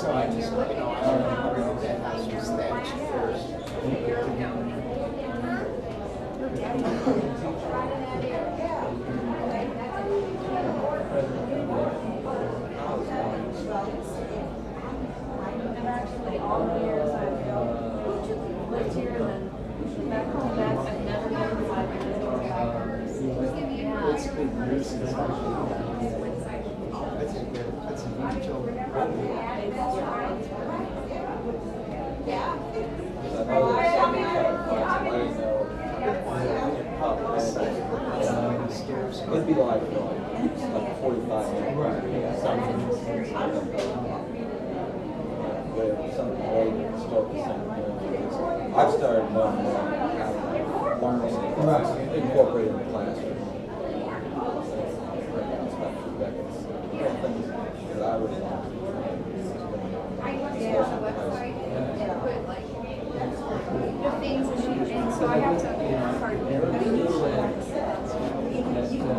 So I just, I don't know if that house was thatched first. Actually, all the years I've lived here and then back home, I've never been 5 minutes over It's a big nuisance. That's a huge old It'd be like 45 minutes. Right. Something late, still the same thing. I've started learning how to learn incorporate in the classroom. Things that I would want to and so I have to start cutting each and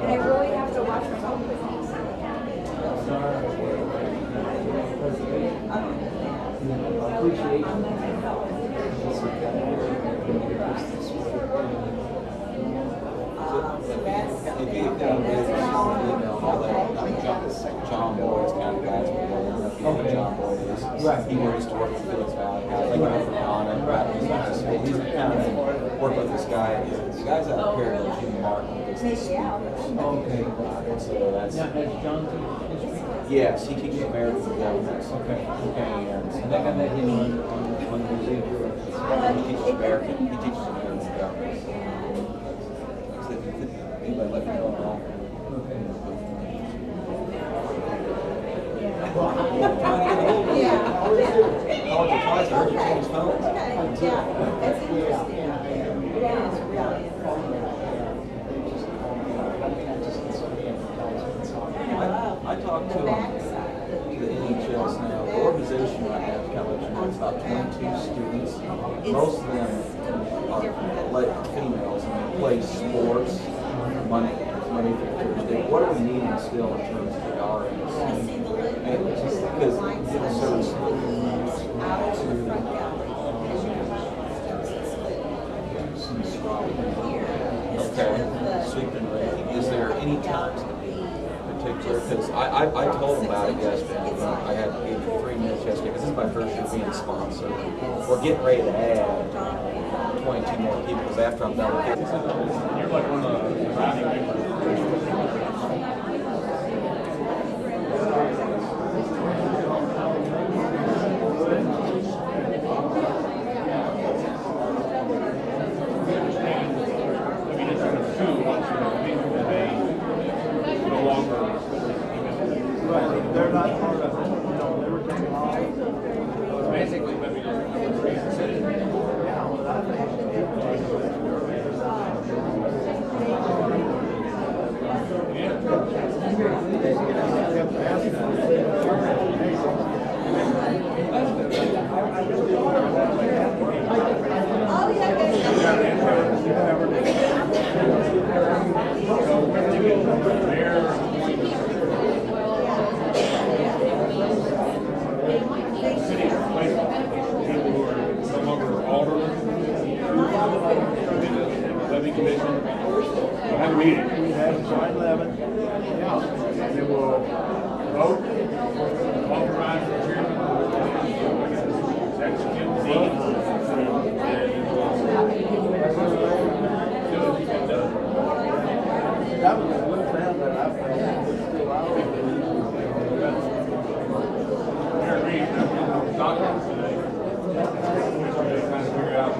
I really have to watch myself with these. John Boyd's kind of guys. John Boyd is. Right. He used to work with Felix Valley guys. Like went from Ghana. He's kind of worked with this guy. The guy's out here at Jimmy Martin. Okay. So that's. Yes, he teaches American government. Okay. And I met him on the museum. He teaches American. He teaches American government. Like I said, anybody let me know at all. I heard you change phones. Yeah, it's interesting. Yeah, it's really I talked to the NHS now. The organization right now is kind of it's about 22 students. Most of them are females and they play sports Monday through Thursday. What are we needing still in terms of the RNs? Because okay, sweeping rating. Is there any times in particular? Because I told them about it yesterday. I had 3 minutes yesterday because this is my first year being a sponsor. We're getting ready to add 22 more people because after I'm done with it. You're like one of the founding They're not part of it. They were taking off. basically let me know what the city. Yeah, well, I Levy commission. We'll have a meeting. We have July 11th. Yeah. And then we'll vote, authorize the chairman, execute the deed, and That was a good plan that I felt was still out. Mayor Reed, I'm documents today. So they're trying to figure out.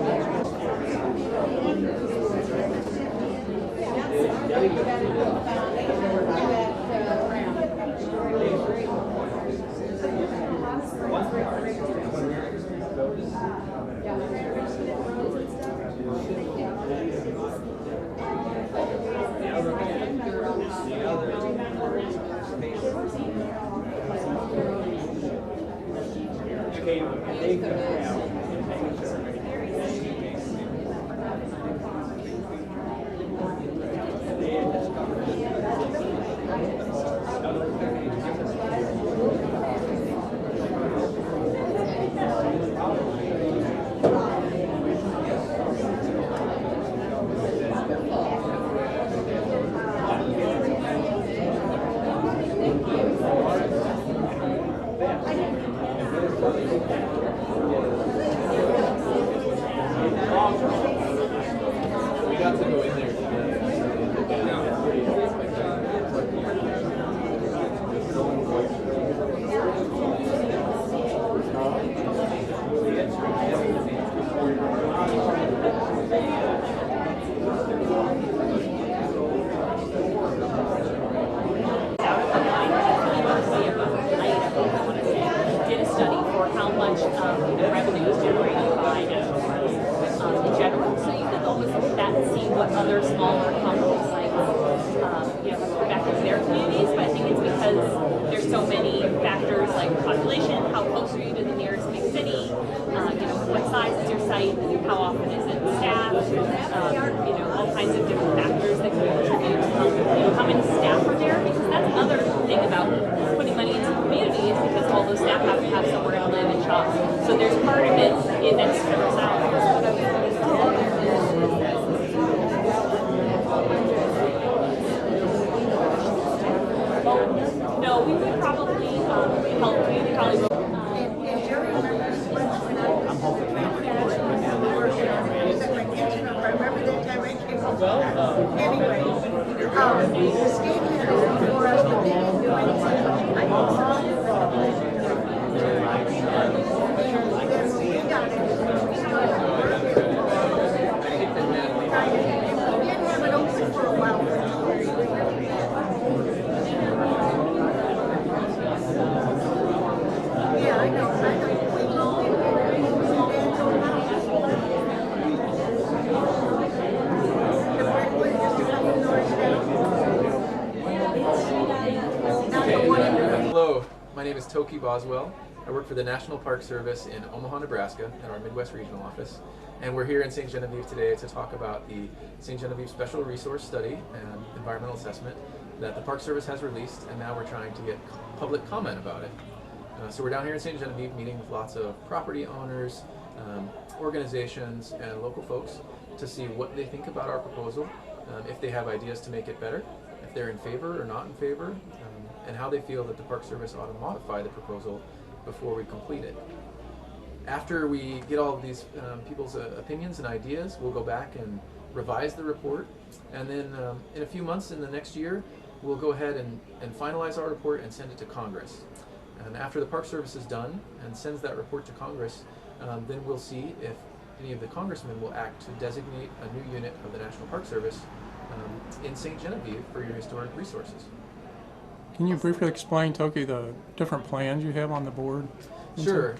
what other smaller companies like, have put back into their communities. But I think it's because there's so many factors like population, how close are you to the nearest big city, what size is your site, how often is it staffed, all kinds of different factors that can contribute to how many staff are there, because that's another thing about putting money into the community is because all those staff have to have somewhere to live and shop. So there's part of it that's trickles out. No, we would probably help. We would probably. And Jerry remembers when I was working on it, was at my kitchen, I remember that time I came home. Anyway, the state had it for us, but they didn't do anything. I saw it. Then when we got it, we started working. We didn't have it open for a while. Yeah, I know. We looked at it. The red one just a couple doors down. Not the one in the Hello, my name is Toki Boswell. I work for the National Park Service in Omaha, Nebraska, at our Midwest Regional Office. And we're here in St. Genevieve today to talk about the St. Genevieve Special Resource Study and Environmental Assessment that the Park Service has released, and now we're trying to get public comment about it. So we're down here in St. Genevieve meeting with lots of property owners, organizations, and local folks to see what they think about our proposal, if they have ideas to make it better, if they're in favor or not in favor, and how they feel that the Park Service ought to modify the proposal before we complete it. After we get all of these people's opinions and ideas, we'll go back and revise the report, and then in a few months in the next year, we'll go ahead and finalize our report and send it to Congress. And after the Park Service is done and sends that report to Congress, then we'll see if any of the congressmen will act to designate a new unit of the National Park Service in St. Genevieve for your historic resources. Can you briefly explain, Toki, the different plans you have on the board? Sure.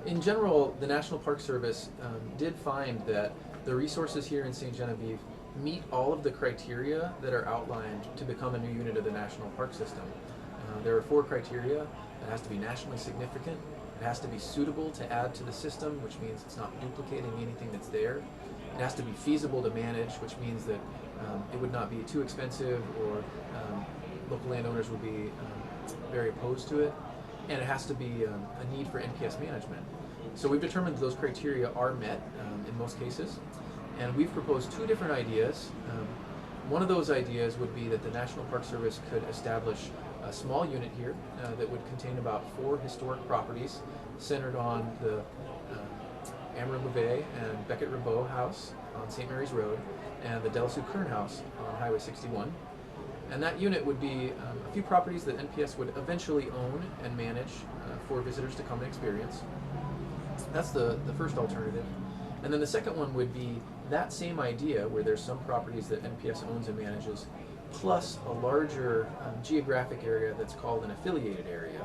In general, the National Park Service did find that the resources here in St. Genevieve meet all of the criteria that are outlined to become a new unit of the National Park System. There are 4 criteria. It has to be nationally significant. It has to be suitable to add to the system, which means it's not duplicating anything that's there. It has to be feasible to manage, which means that it would not be too expensive or local landowners would be very opposed to it. And it has to be a need for NPS management. So we've determined those criteria are met in most cases. And we've proposed 2 different ideas. One of those ideas would be that the National Park Service could establish a small unit here that would contain about 4 historic properties centered on the Amber Bouvet and Beckett Rabot House on St. Mary's Road and the Del Sue Kern House on Highway 61. And that unit would be a few properties that NPS would eventually own and manage for visitors to come and experience. That's the first alternative. And then the second one would be that same idea where there's some properties that NPS owns and manages, plus a larger geographic area that's called an affiliated area.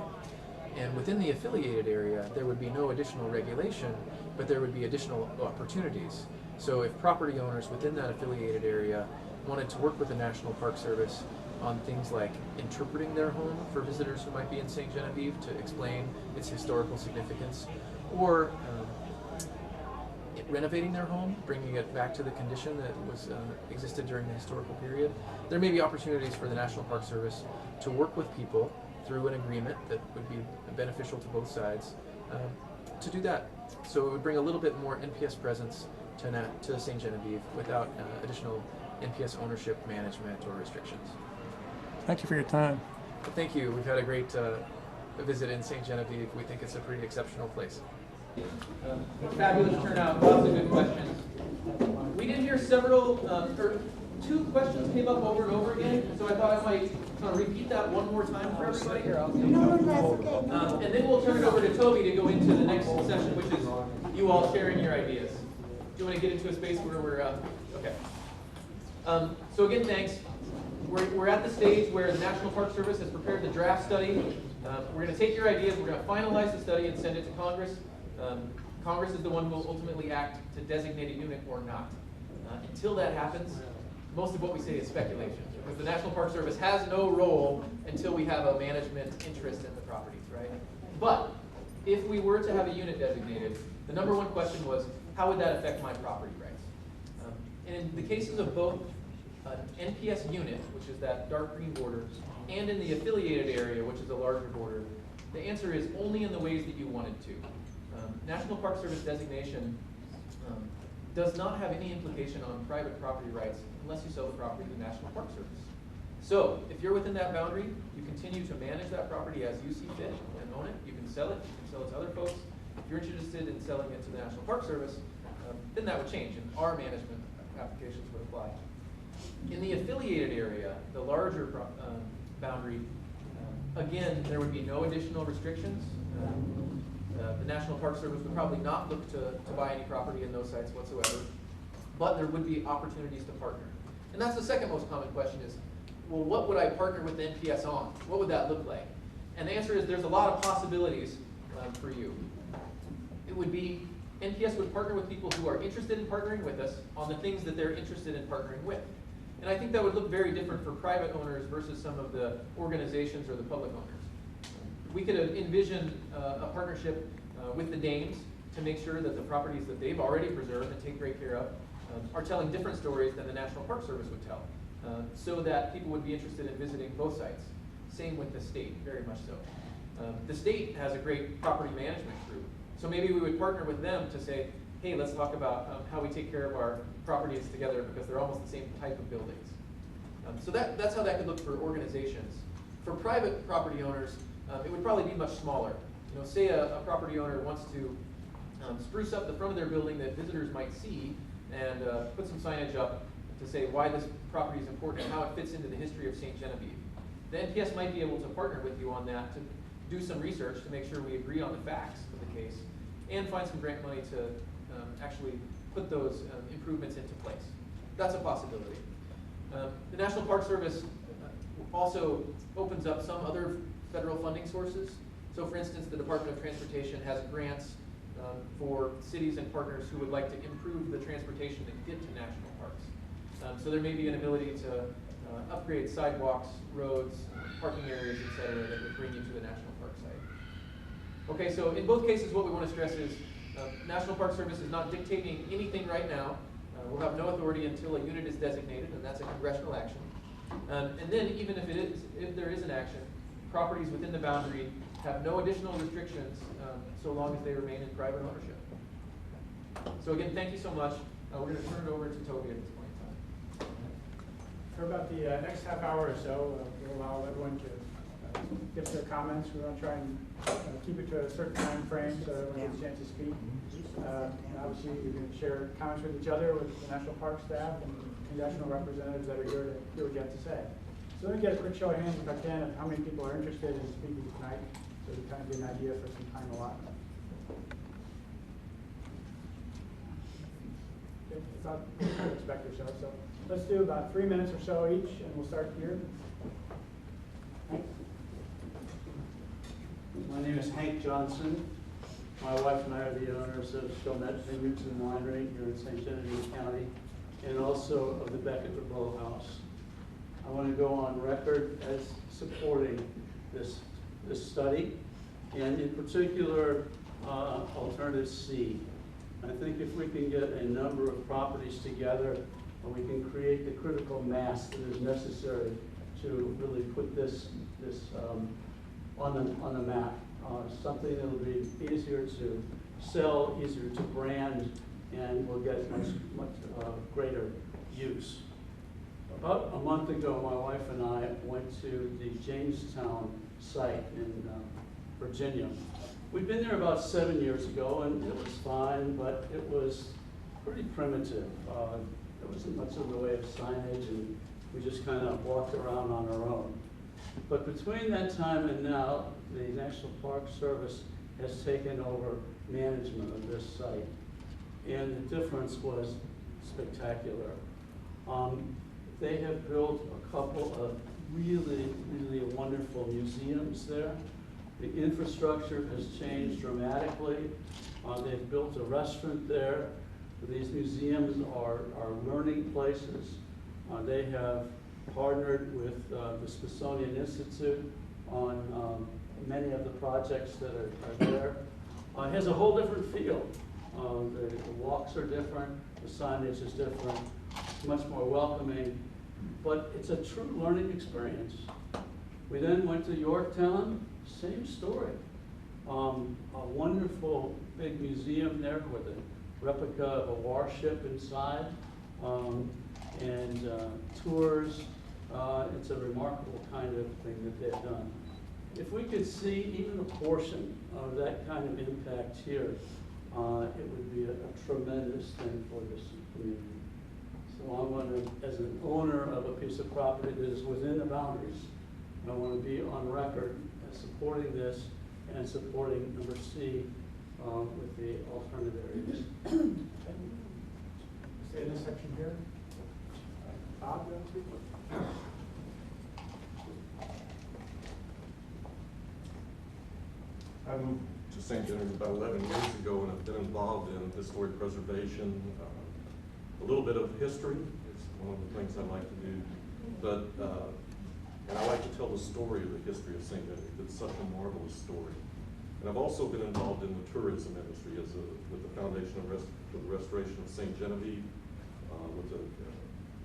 And within the affiliated area, there would be no additional regulation, but there would be additional opportunities. So if property owners within that affiliated area wanted to work with the National Park Service on things like interpreting their home for visitors who might be in St. Genevieve to explain its historical significance, or renovating their home, bringing it back to the condition that was existed during the historical period. There may be opportunities for the National Park Service to work with people through an agreement that would be beneficial to both sides to do that. So it would bring a little bit more NPS presence to St. Genevieve without additional NPS ownership, management, or restrictions. Thank you for your time. Well, thank you. We've had a great visit in St. Genevieve. We think it's a pretty exceptional place. Fabulous turnout, lots of good questions. We did hear several, or 2 questions came up over and over again, so I thought I might repeat that one more time for everybody. No, that's okay. And then we'll turn it over to Toby to go into the next session, which is you all sharing your ideas. Do you want to get into a space where we're, okay. So again, thanks. We're at the stage where the National Park Service has prepared the draft study. We're going to take your ideas, we're going to finalize the study and send it to Congress. Congress is the one who will ultimately act to designate a unit or not. Until that happens, most of what we say is speculation, because the National Park Service has no role until we have a management interest in the properties, right? But if we were to have a unit designated, the number one question was, how would that affect my property rights? And in the cases of both an NPS unit, which is that dark green border, and in the affiliated area, which is a larger border, the answer is only in the ways that you wanted to. National Park Service designation does not have any implication on private property rights unless you sell the property to the National Park Service. So if you're within that boundary, you continue to manage that property as you see fit and own it. You can sell it, you can sell it to other folks. If you're interested in selling it to the National Park Service, then that would change and our management applications would apply. In the affiliated area, the larger boundary, again, there would be no additional restrictions. The National Park Service would probably not look to buy any property in those sites whatsoever, but there would be opportunities to partner. And that's the second most common question is, well, what would I partner with the NPS on? What would that look like? And the answer is there's a lot of possibilities for you. It would be, NPS would partner with people who are interested in partnering with us on the things that they're interested in partnering with. And I think that would look very different for private owners versus some of the organizations or the public owners. We could envision a partnership with the Danes to make sure that the properties that they've already preserved and take great care of are telling different stories than the National Park Service would tell, so that people would be interested in visiting both sites. Same with the state, very much so. The state has a great property management group, so maybe we would partner with them to say, hey, let's talk about how we take care of our properties together because they're almost the same type of buildings. So that's how that could look for organizations. For private property owners, it would probably be much smaller. You know, say a property owner wants to spruce up the front of their building that visitors might see and put some signage up to say why this property is important and how it fits into the history of St. Genevieve. The NPS might be able to partner with you on that to do some research to make sure we agree on the facts of the case and find some grant money to actually put those improvements into place. That's a possibility. The National Park Service also opens up some other federal funding sources. So for instance, the Department of Transportation has grants for cities and partners who would like to improve the transportation to get to national parks. So there may be an ability to upgrade sidewalks, roads, parking areas, etc., that would bring you to the national park site. Okay, so in both cases, what we want to stress is National Park Service is not dictating anything right now. We'll have no authority until a unit is designated, and that's a congressional action. And then even if there is an action, properties within the boundary have no additional restrictions so long as they remain in private ownership. So again, thank you so much. We're going to turn it over to Toby at this point in time. For about the next half hour or so, we'll allow everyone to give their comments. We want to try and keep it to a certain time frame so everyone gets a chance to speak. And obviously, you can share comments with each other, with the National Park staff and congressional representatives that are here to hear what you have to say. So let me get a quick show of hands, if I can, of how many people are interested in speaking tonight, so we kind of get an idea for some time allotment. Okay, about expect or so. So let's do about 3 minutes or so each, and we'll start here. Hank? My name is Hank Johnson. My wife and I are the owners of Chalmette Vineyards and Winery here in St. Genevieve County, and also of the Beckett Row House. I want to go on record as supporting this study, and in particular, Alternative C. I think if we can get a number of properties together, we can create the critical mass that is necessary to really put this on the map. Something that will be easier to sell, easier to brand, and will get much greater use. About a month ago, my wife and I went to the Jamestown site in Virginia. We'd been there about 7 years ago, and it was fine, but it was pretty primitive. There wasn't much in the way of signage, and we just kind of walked around on our own. But between that time and now, the National Park Service has taken over management of this site, and the difference was spectacular. They have built a couple of really wonderful museums there. The infrastructure has changed dramatically. They've built a restaurant there. These museums are learning places. They have partnered with the Smithsonian Institute on many of the projects that are there. It has a whole different feel. The walks are different, the signage is different, it's much more welcoming, but it's a true learning experience. We then went to Yorktown, same story. A wonderful big museum there with a replica of a warship inside, and tours. It's a remarkable kind of thing that they've done. If we could see even a portion of that kind of impact here, it would be a tremendous thing for this community. So I want to, as an owner of a piece of property that is within the boundaries, I want to be on record as supporting this and supporting number C with the alternative areas. Stay in this section here. Bob, you want to speak? I moved to St. Genevieve about 11 years ago and have been involved in historic preservation, a little bit of history. It's one of the things I like to do, but and I like to tell the story of the history of St. Genevieve. It's such a marvelous story. And I've also been involved in the tourism industry with the Foundation for the Restoration of St. Genevieve, with the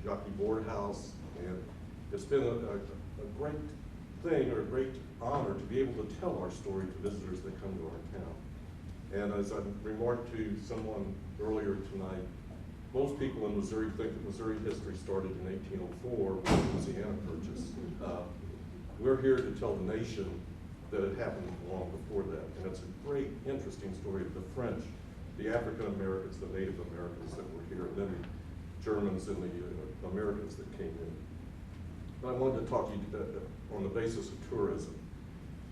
Jockey Board House, and it's been a great thing, or a great honor, to be able to tell our story to visitors that come to our town. And as I remarked to someone earlier tonight, most people in Missouri think that Missouri history started in 1804 with the Louisiana Purchase. We're here to tell the nation that it happened long before that. And it's a great, interesting story of the French, the African Americans, the Native Americans that were here, and then the Germans and the Americans that came in. But I wanted to talk to you on the basis of tourism.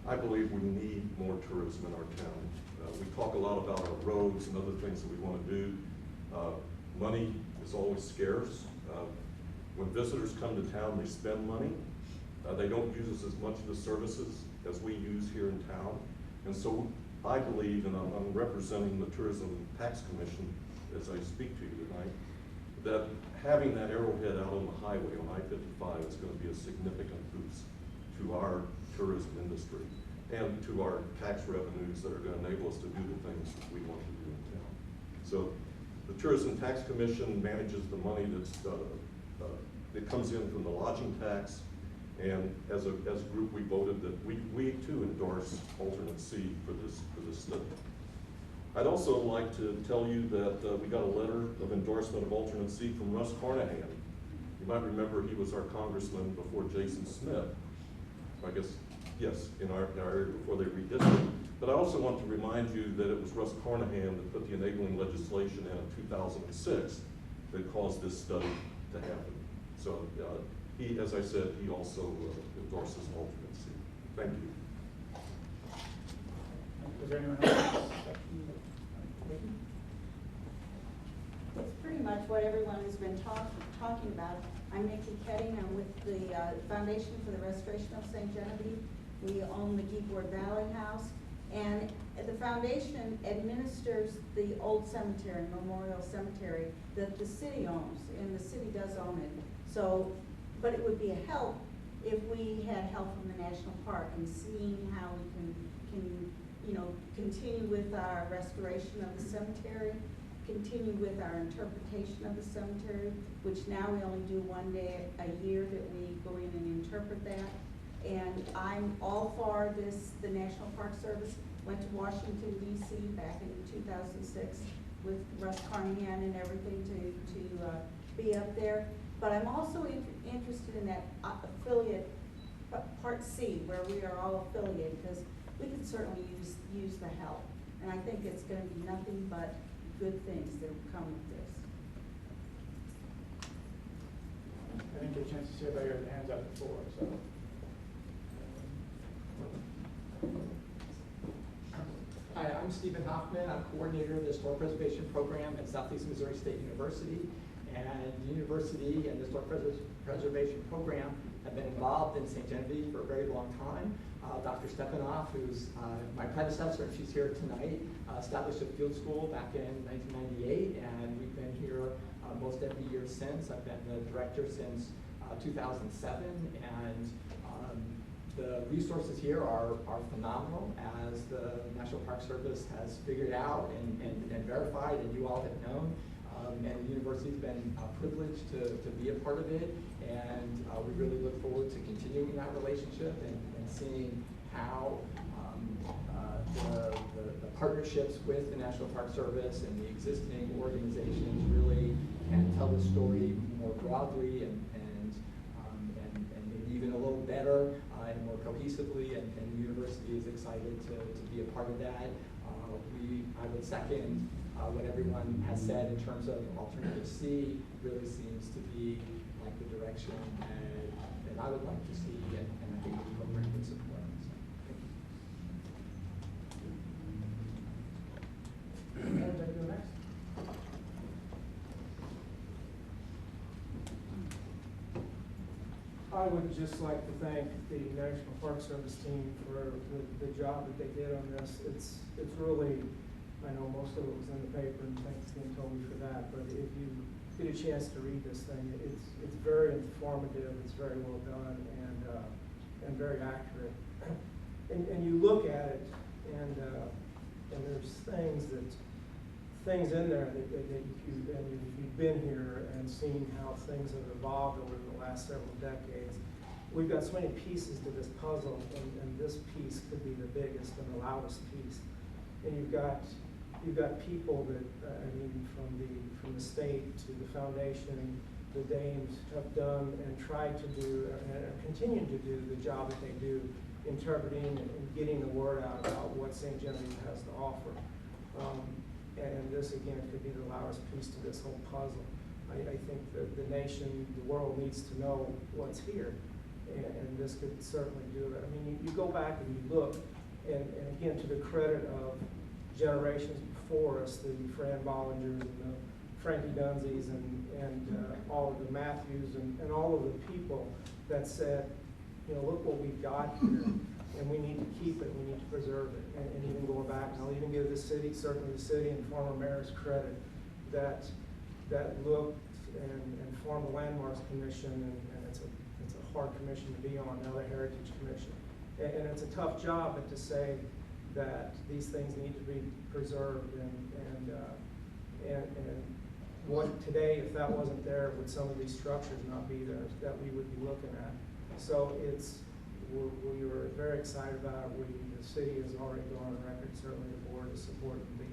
I believe we need more tourism in our town. We talk a lot about our roads and other things that we want to do. Money is always scarce. When visitors come to town, they spend money. They don't use as much of the services as we use here in town. And so I believe, and I'm representing the Tourism Tax Commission as I speak to you tonight, that having that arrowhead out on the highway on I-55 is going to be a significant boost to our tourism industry and to our tax revenues that are going to enable us to do the things that we want to do in town. So the Tourism Tax Commission manages the money that comes in from the lodging tax, and as a group we voted that we too endorse alternate C for this study. I'd also like to tell you that we got a letter of endorsement of alternate C from Russ Carnahan. You might remember he was our congressman before Jason Smith. I guess, yes, in our area before they redistricted. But I also want to remind you that it was Russ Carnahan that put the enabling legislation in 2006 that caused this study to happen. So he, as I said, he also endorses alternate C. Thank you. Is there anyone else? It's pretty much what everyone has been talking about. I'm Nikki Ketting. I'm with the Foundation for the Restoration of St. Genevieve. We own the Geeford Valley House. And the foundation administers the old cemetery, Memorial Cemetery, that the city owns, and the city does own it. So, but it would be a help if we had help from the national park and seeing how we can continue with our restoration of the cemetery, continue with our interpretation of the cemetery, which now we only do one day a year that we go in and interpret that. And I'm all for this. The National Park Service went to Washington, D.C. back in 2006 with Russ Carnahan and everything to be up there. But I'm also interested in that affiliate, Part C, where we are all affiliated, because we can certainly use the help. And I think it's going to be nothing but good things that will come with this. I didn't get a chance to see everybody with their hands up before, so. Hi, I'm Stephen Hoffman. I'm coordinator of the Historic Preservation Program at Southeast Missouri State University. And the university and the historic preservation program have been involved in St. Genevieve for a very long time. Dr. Stepanoff, who's my predecessor, she's here tonight, established a field school back in 1998, and we've been here most every year since. I've been the director since 2007, and the resources here are phenomenal, as the National Park Service has figured out and verified, and you all have known. And the university's been privileged to be a part of it, and we really look forward to continuing that relationship and seeing how the partnerships with the National Park Service and the existing organizations really can tell the story more broadly and maybe even a little better and more cohesively, and the university is excited to be a part of that. I would second what everyone has said in terms of alternative C. Really seems to be like the direction that I would like to see, and I think the program would support. So, thank you. Anybody go next? I would just like to thank the National Park Service team for the job that they did on this. It's really, I know most of it was in the paper, and thanks again, Toby, for that. But if you get a chance to read this thing, it's very informative. It's very well done and very accurate. And you look at it, and there's things in there that if you've been here and seen how things have evolved over the last several decades, we've got so many pieces to this puzzle, and this piece could be the biggest and the loudest piece. And you've got people that from the state to the foundation, the Danes have done and tried to do and are continuing to do the job that they do, interpreting and getting the word out about what St. Genevieve has to offer. And this, again, could be the loudest piece to this whole puzzle. I think that the nation, the world needs to know what's here, and this could certainly do it. I mean, you go back and you look, and again, to the credit of generations before us, the Fran Bollingers and the Frankie Dunsies and all of the Matthews and all of the people that said, you know, look what we've got here, and we need to keep it, we need to preserve it. And even going back, and I'll even give the city, certainly the city and former mayor's credit, that looked and formed the Landmarks Commission, and it's a hard commission to be on, now the Heritage Commission. And it's a tough job, but to say that these things need to be preserved and what today, if that wasn't there, would some of these structures not be there that we would be looking at? So we were very excited about it. The city has already gone on record, certainly the board is supporting the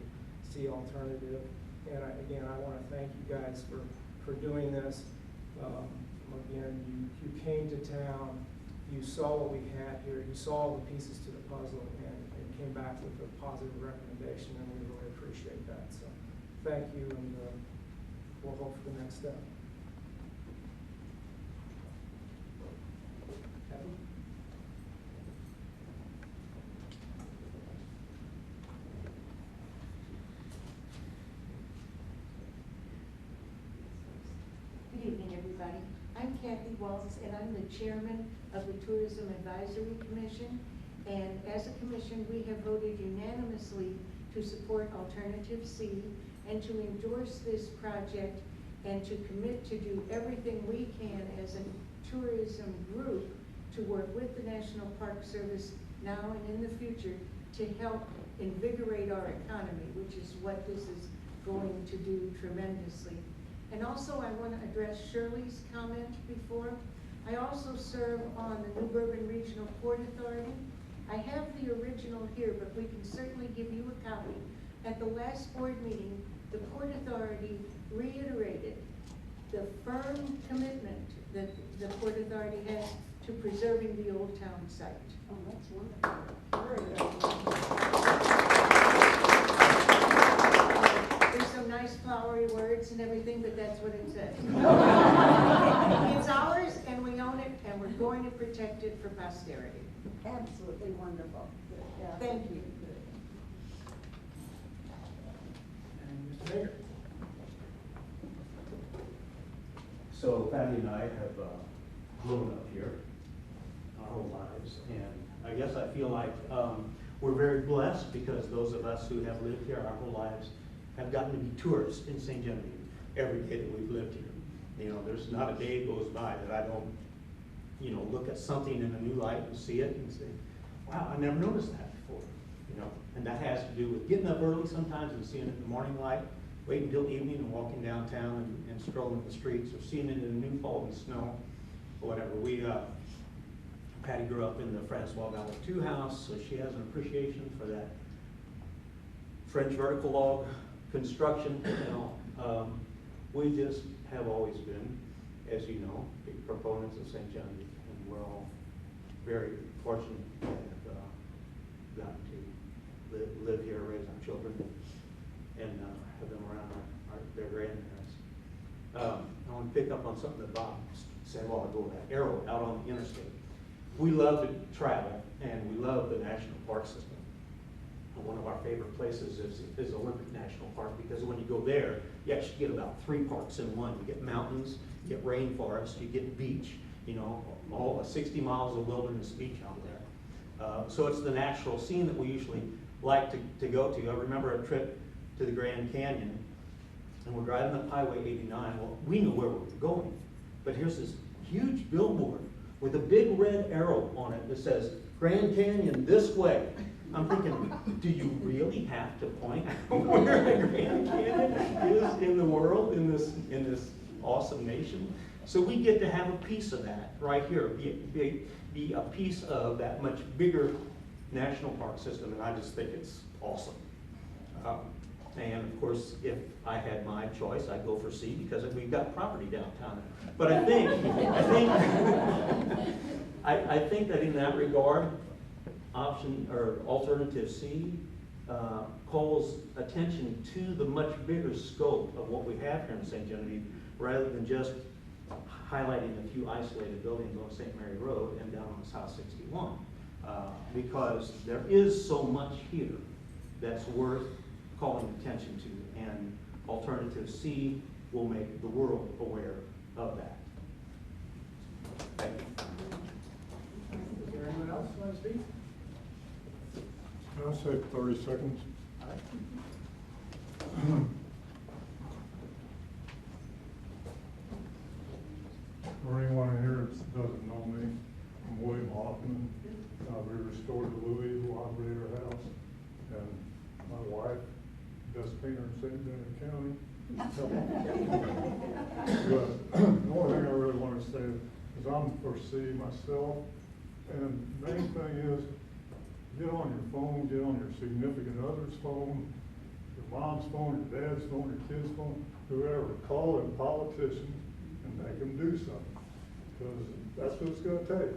C alternative. And again, I want to thank you guys for doing this. Again, you came to town, you saw what we had here, you saw all the pieces to the puzzle, and came back with a positive recommendation, and we really appreciate that. So thank you, and we'll hope for the next step. Good evening, everybody. I'm Kathy Waltz, and I'm the chairman of the Tourism Advisory Commission. And as a commission, we have voted unanimously to support Alternative C and to endorse this project and to commit to do everything we can as a tourism group to work with the National Park Service now and in the future to help invigorate our economy, which is what this is going to do tremendously. And also, I want to address Shirley's comment before. I also serve on the New Bourbon Regional Port Authority. I have the original here, but we can certainly give you a copy. At the last board meeting, the Port Authority reiterated the firm commitment that the Port Authority has to preserving the Old Town site. Oh, that's wonderful. There's some nice flowery words and everything, but that's what it says. It's ours, and we own it, and we're going to protect it for posterity. Absolutely wonderful. Yeah. Thank you. And Mr. Baker. So Patty and I have grown up here our whole lives, and I guess I feel like we're very blessed because those of us who have lived here our whole lives have gotten to be tourists in St. Genevieve every day that we've lived here. You know, there's not a day goes by that I don't, you know, look at something in a new light and see it and say, wow, I never noticed that before, you know. And that has to do with getting up early sometimes and seeing it in the morning light, waiting until evening and walking downtown and strolling the streets, or seeing it in the new fallen snow, or whatever. Patty grew up in the Francois Valley 2 house, so she has an appreciation for that French vertical log construction. You know, we just have always been, as you know, big proponents of St. Genevieve, and we're all very fortunate to have gotten to live here, raise our children, and have them around their grandparents. I want to pick up on something that Bob said a while ago, that arrow out on the interstate. We love to travel, and we love the national park system. And one of our favorite places is Olympic National Park, because when you go there, you actually get about 3 parks in one. You get mountains, you get rainforest, you get beach, you know, all 60 miles of wilderness beach out there. So it's the natural scene that we usually like to go to. I remember a trip to the Grand Canyon, and we're driving up Highway 89. Well, we knew where we were going, but here's this huge billboard with a big red arrow on it that says, Grand Canyon this way. I'm thinking, do you really have to point out where the Grand Canyon is in the world, in this awesome nation? So we get to have a piece of that right here, be a piece of that much bigger national park system, and I just think it's awesome. And of course, if I had my choice, I'd go for C, because we've got property downtown. But I think that in that regard, option or alternative C calls attention to the much bigger scope of what we have here in St. Genevieve, rather than just highlighting a few isolated buildings on St. Mary Road and down on South 61. Because there is so much here that's worth calling attention to, and alternative C will make the world aware of that. Thank you. Is there anyone else who wants to speak? I'll say 30 seconds. All right. For anyone in here that doesn't know me, I'm William Hoffman. We restored the Louis who operated our house, and my wife, best painter in St. Genevieve County. But the only thing I really want to say is I'm for C myself, and the main thing is, get on your phone, get on your significant other's phone, your mom's phone, your dad's phone, your kid's phone, whoever. Call them politicians and make them do something, because that's what it's going to take.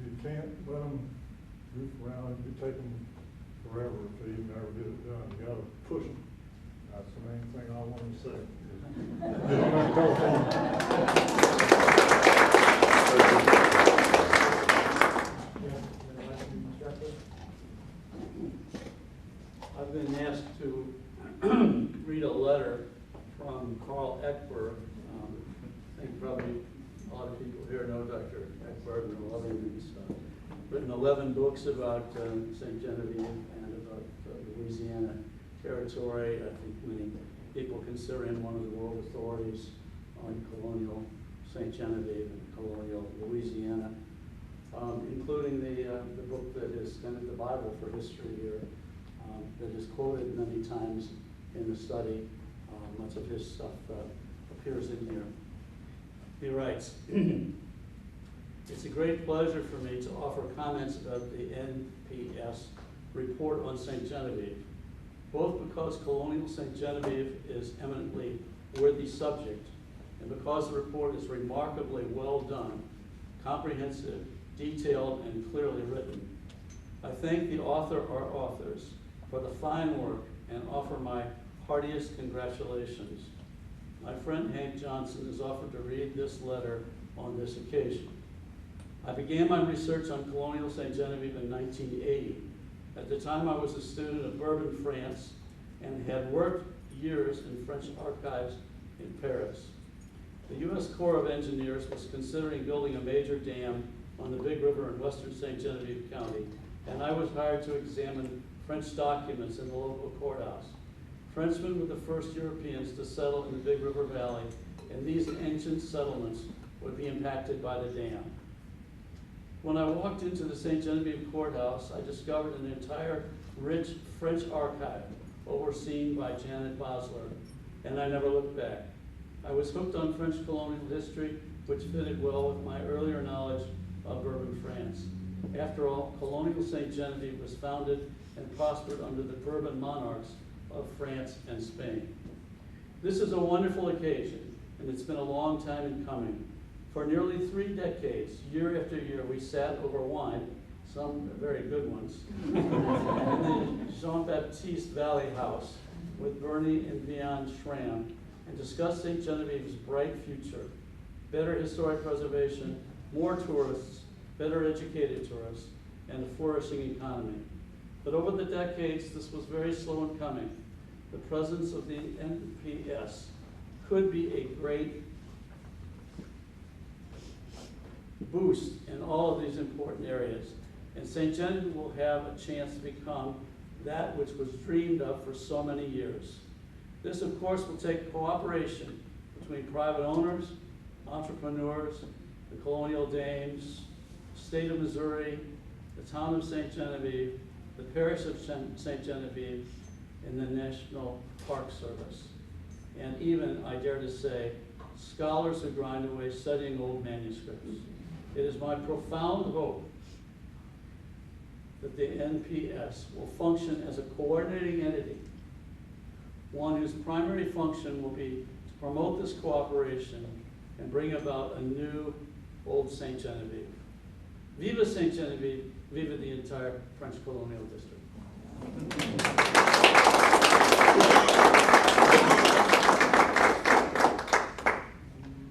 You can't let them goof around and be taking forever if they even ever get it done. You got to push them. That's the main thing I want to say. Get on that telephone. I've been asked to read a letter from Carl Eckberg. I think probably a lot of people here know Dr. Eckberg and he's written 11 books about St. Genevieve and about the Louisiana territory. I think many people consider him one of the world authorities on colonial St. Genevieve and colonial Louisiana, including the book that is kind of the Bible for history here, that is quoted many times in the study. Much of his stuff appears in here. He writes, it's a great pleasure for me to offer comments about the NPS report on St. Genevieve, both because colonial St. Genevieve is eminently worthy subject, and because the report is remarkably well done, comprehensive, detailed, and clearly written. I thank the author or authors for the fine work and offer my heartiest congratulations. My friend Hank Johnson has offered to read this letter on this occasion. I began my research on colonial St. Genevieve in 1980. At the time, I was a student of Bourbon, France, and had worked years in French archives in Paris. The U.S. Corps of Engineers was considering building a major dam on the Big River in western St. Genevieve County, and I was hired to examine French documents in the local courthouse. Frenchmen were the first Europeans to settle in the Big River Valley, and these ancient settlements would be impacted by the dam. When I walked into the St. Genevieve courthouse, I discovered an entire rich French archive overseen by Janet Bosler, and I never looked back. I was hooked on French colonial history, which fitted well with my earlier knowledge of Bourbon France. After all, colonial St. Genevieve was founded and prospered under the Bourbon monarchs of France and Spain. This is a wonderful occasion, and it's been a long time in coming. For nearly 3 decades, year after year, we sat over wine, some very good ones, in the Jean-Baptiste Valley House with Bernie and Vian Schramm, and discussed St. Genevieve's bright future, better historic preservation, more tourists, better educated tourists, and a flourishing economy. But over the decades, this was very slow in coming. The presence of the NPS could be a great boost in all of these important areas, and St. Genevieve will have a chance to become that which was dreamed of for so many years. This, of course, will take cooperation between private owners, entrepreneurs, the colonial dames, the state of Missouri, the town of St. Genevieve, the parish of St. Genevieve, and the National Park Service. And even, I dare to say, scholars who grind away studying old manuscripts. It is my profound hope that the NPS will function as a coordinating entity, one whose primary function will be to promote this cooperation and bring about a new old St. Genevieve. Viva St. Genevieve, viva the entire French colonial district.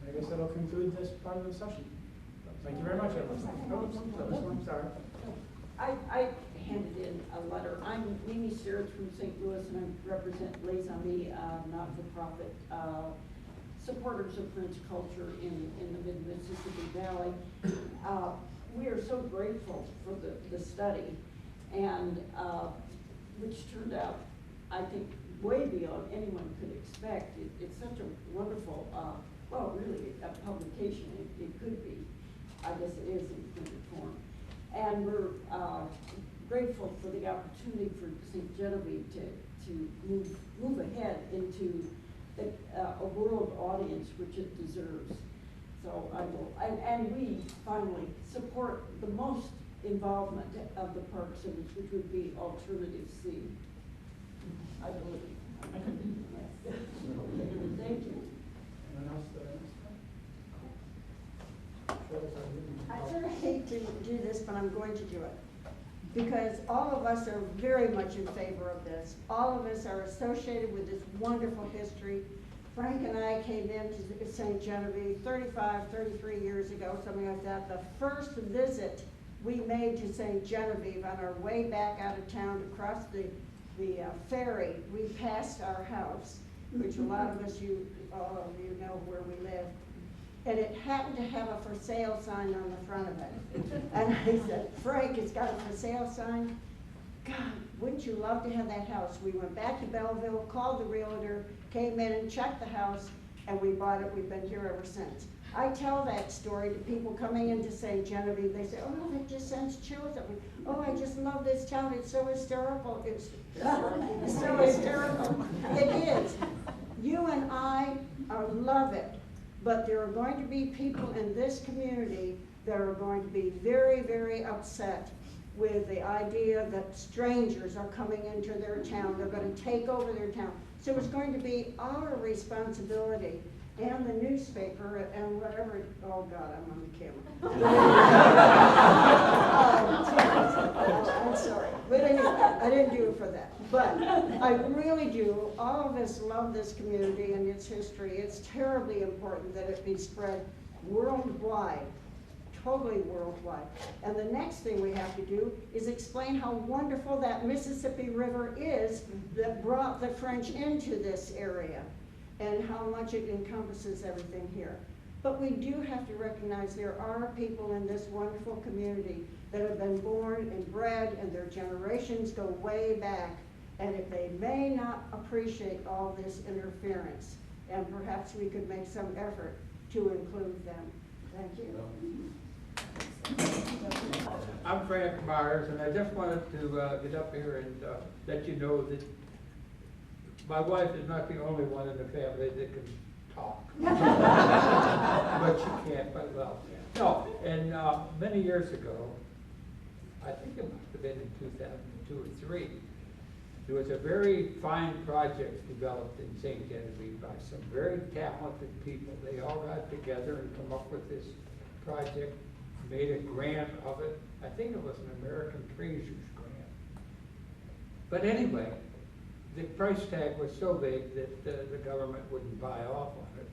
I guess that'll conclude this part of the session. Thank you very much, everyone. Oh, I'm sorry. I handed in a letter. I'm Mimi Steers from St. Louis, and I represent Les Amis, not-for-profit supporters of French culture in the mid-Mississippi Valley. We are so grateful for the study, and which turned out, I think, way beyond anyone could expect. It's such a wonderful, well, really, a publication. It could be. I guess it is in printed form. And we're grateful for the opportunity for St. Genevieve to move ahead into a world audience which it deserves. So I will, and we finally support the most involvement of the Park Service, which would be Alternative C. I believe. Yes. Thank you. Anyone else? I sort of hate to do this, but I'm going to do it. Because all of us are very much in favor of this. All of us are associated with this wonderful history. Frank and I came into St. Genevieve 33 years ago, something like that. The first visit we made to St. Genevieve on our way back out of town to cross the ferry, we passed our house, which a lot of us, all of you know where we live. And it happened to have a for sale sign on the front of it. And I said, Frank, it's got a for sale sign. God, wouldn't you love to have that house? We went back to Belleville, called the realtor, came in and checked the house, and we bought it. We've been here ever since. I tell that story to people coming into St. Genevieve. They say, oh no, that just sends chills at me. Oh, I just love this town. It's so hysterical. It's so hysterical. It is. You and I love it. But there are going to be people in this community that are going to be very, very upset with the idea that strangers are coming into their town. They're going to take over their town. So it's going to be our responsibility, and the newspaper, and whatever, oh God, I'm on the camera. I'm sorry. But anyway, I didn't do it for that. But I really do. All of us love this community and its history. It's terribly important that it be spread worldwide, totally worldwide. And the next thing we have to do is explain how wonderful that Mississippi River is that brought the French into this area, and how much it encompasses everything here. But we do have to recognize there are people in this wonderful community that have been born and bred, and their generations go way back. And if they may not appreciate all this interference, and perhaps we could make some effort to include them. Thank you. I'm Frank Myers, and I just wanted to get up here and let you know that my wife is not the only one in the family that can talk. But she can't, but well. No, and many years ago, I think it must have been in 2002 or 3, there was a very fine project developed in St. Genevieve by some very talented people. They all got together and come up with this project, made a grant of it. I think it was an American Treasures grant. But anyway, the price tag was so big that the government wouldn't buy off on it.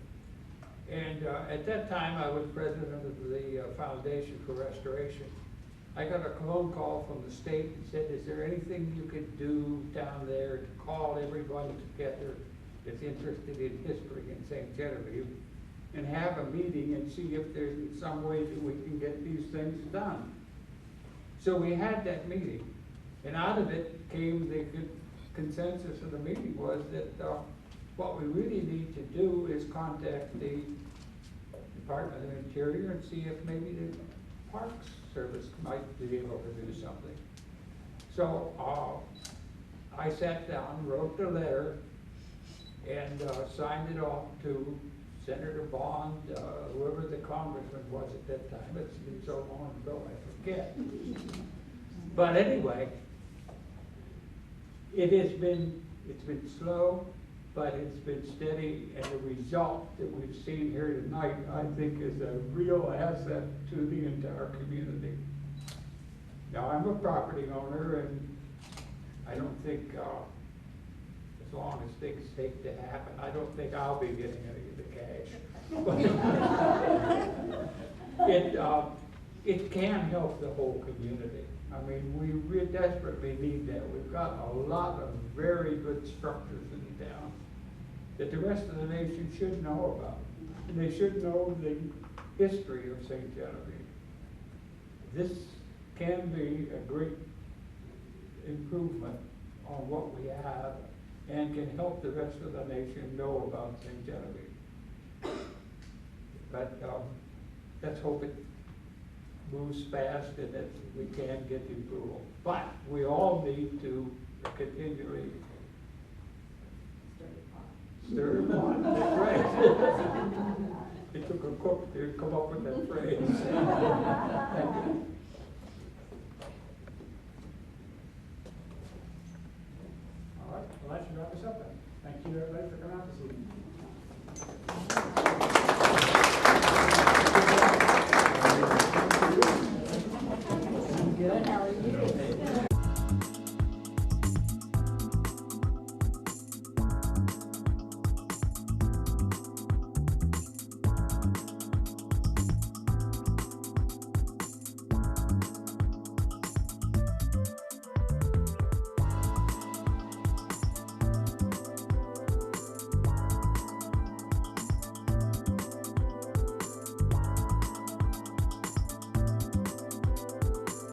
And at that time, I was president of the Foundation for Restoration. I got a phone call from the state and said, is there anything you could do down there to call everyone together that's interested in history in St. Genevieve and have a meeting and see if there's some way that we can get these things done. So we had that meeting, and out of it came the consensus of the meeting was that what we really need to do is contact the Department of Interior and see if maybe the Parks Service might be able to do something. So I sat down, wrote the letter, and signed it off to Senator Bond, whoever the congressman was at that time. It's been so long ago, I forget. But anyway, it's been slow, but it's been steady, and the result that we've seen here tonight, I think, is a real asset to the entire community. Now, I'm a property owner, and I don't think, as long as things take to happen, I don't think I'll be getting any of the cash. It can help the whole community. I mean, we desperately need that. We've got a lot of very good structures in town that the rest of the nation should know about. And they should know the history of St. Genevieve. This can be a great improvement on what we have and can help the rest of the nation know about St. Genevieve. But let's hope it moves fast and that we can get the approval. But we all need to continually stir the pot. That's right. It took a cook to come up with that phrase.